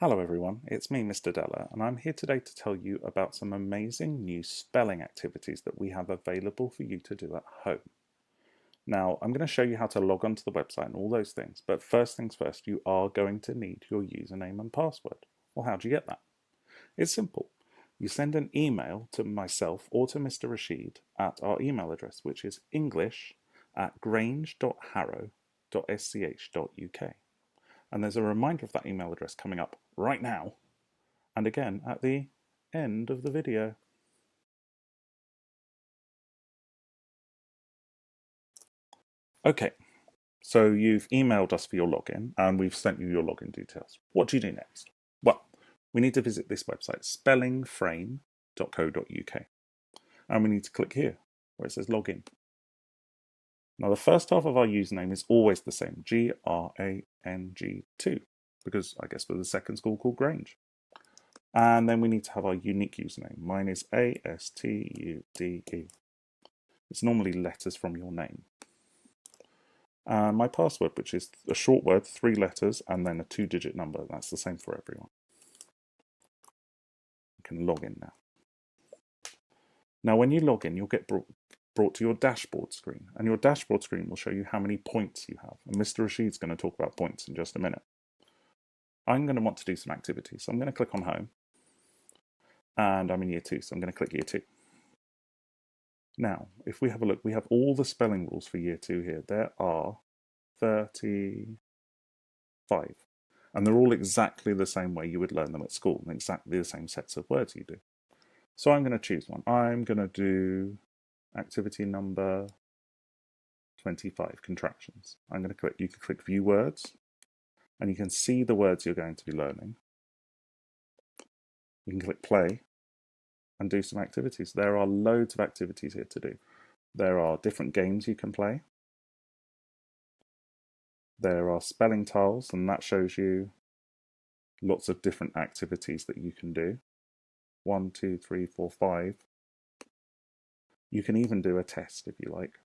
Hello everyone, it's me Mr. Della and I'm here today to tell you about some amazing new spelling activities that we have available for you to do at home. Now I'm going to show you how to log onto the website and all those things, but first things first, you are going to need your username and password. Well, how do you get that? It's simple. You send an email to myself or to Mr. Rashid at our email address, which is english@grange.harrow.sch.uk. And there's a reminder of that email address coming up right now and again at the end of the video. Okay, so you've emailed us for your login and we've sent you your login details. What do you do next? Well, we need to visit this website, spellingframe.co.uk, and we need to click here where it says login. Now the first half of our username is always the same, GRANG2, because I guess we're the second school called Grange. And then we need to have our unique username. Mine is ASTUDE. It's normally letters from your name. And my password, which is a short word, 3 letters, and then a 2-digit number. That's the same for everyone. You can log in now. Now when you log in, you'll get brought to your dashboard screen. And your dashboard screen will show you how many points you have. And Mr. Rashid's going to talk about points in just a minute. I'm going to want to do some activities. So I'm going to click on home. And I'm in year 2, so I'm going to click year 2. Now, if we have a look, we have all the spelling rules for year 2 here. There are 35. And they're all exactly the same way you would learn them at school, and exactly the same sets of words you do. So I'm going to choose one. I'm going to do activity number 25, contractions. I'm going to click, you can click view words, and you can see the words you're going to be learning. You can click play and do some activities. There are loads of activities here to do. There are different games you can play. There are spelling tiles, and that shows you lots of different activities that you can do. 1, 2, 3, 4, 5. You can even do a test if you like.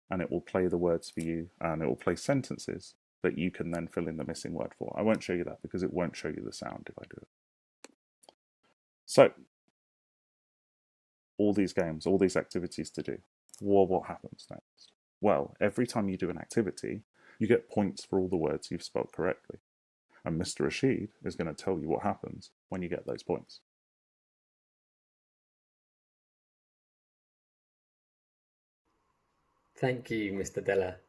And it will play the words for you, and it will play sentences that you can then fill in the missing word for. I won't show you that because it won't show you the sound if I do it. So, all these games, all these activities to do. Well, what happens next? Well, every time you do an activity, you get points for all the words you've spelled correctly. And Mr. Rashid is going to tell you what happens when you get those points. Thank you, Mr. Della.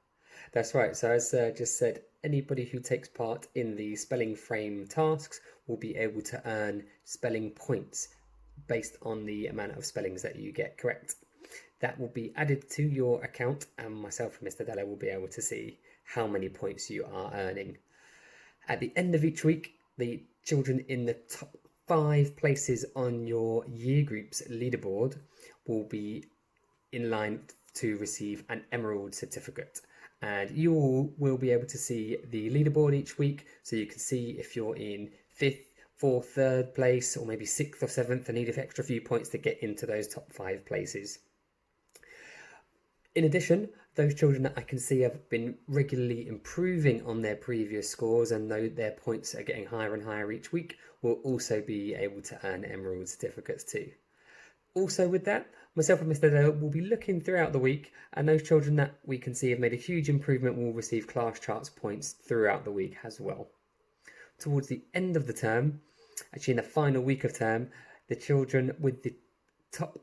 That's right. So as just said, anybody who takes part in the spelling frame tasks will be able to earn spelling points based on the amount of spellings that you get correct. That will be added to your account, and myself and Mr. Della will be able to see how many points you are earning. At the end of each week, the children in the top 5 places on your year group's leaderboard will be in line to receive an emerald certificate. And you all will be able to see the leaderboard each week, so you can see if you're in 5th, 4th, 3rd place, or maybe 6th or 7th and need an extra few points to get into those top 5 places. In addition, those children that I can see have been regularly improving on their previous scores, and though their points are getting higher and higher each week, will also be able to earn emerald certificates too. Also with that, myself and Mr. Dale will be looking throughout the week, and those children that we can see have made a huge improvement will receive class charts points throughout the week as well. Towards the end of the term, actually in the final week of term, the children with the top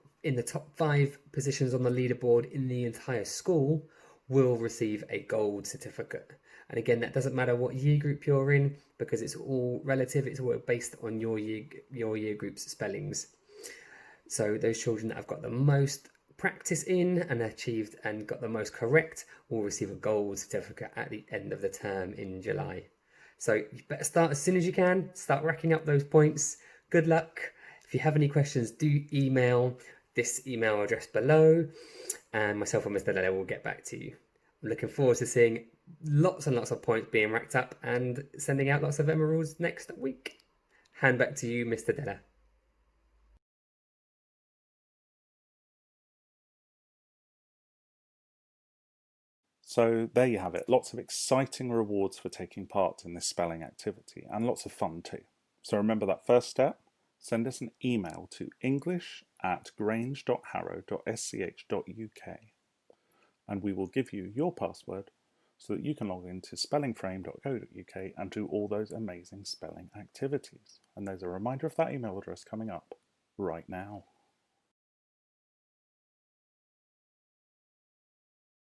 5 positions on the leaderboard in the entire school will receive a gold certificate. And again, that doesn't matter what year group you're in, because it's all relative. It's all based on your year group's spellings. So those children that have got the most practice in and achieved and got the most correct will receive a gold certificate at the end of the term in July. So you better start as soon as you can. Start racking up those points. Good luck. If you have any questions, do email this email address below, and myself and Mr. Della will get back to you. I'm looking forward to seeing lots and lots of points being racked up and sending out lots of emeralds next week. Hand back to you, Mr. Della. So there you have it. Lots of exciting rewards for taking part in this spelling activity, and lots of fun too. So remember that first step. Send us an email to english@grange.harrow.sch.uk and we will give you your password so that you can log into spellingframe.co.uk and do all those amazing spelling activities. And there's a reminder of that email address coming up right now.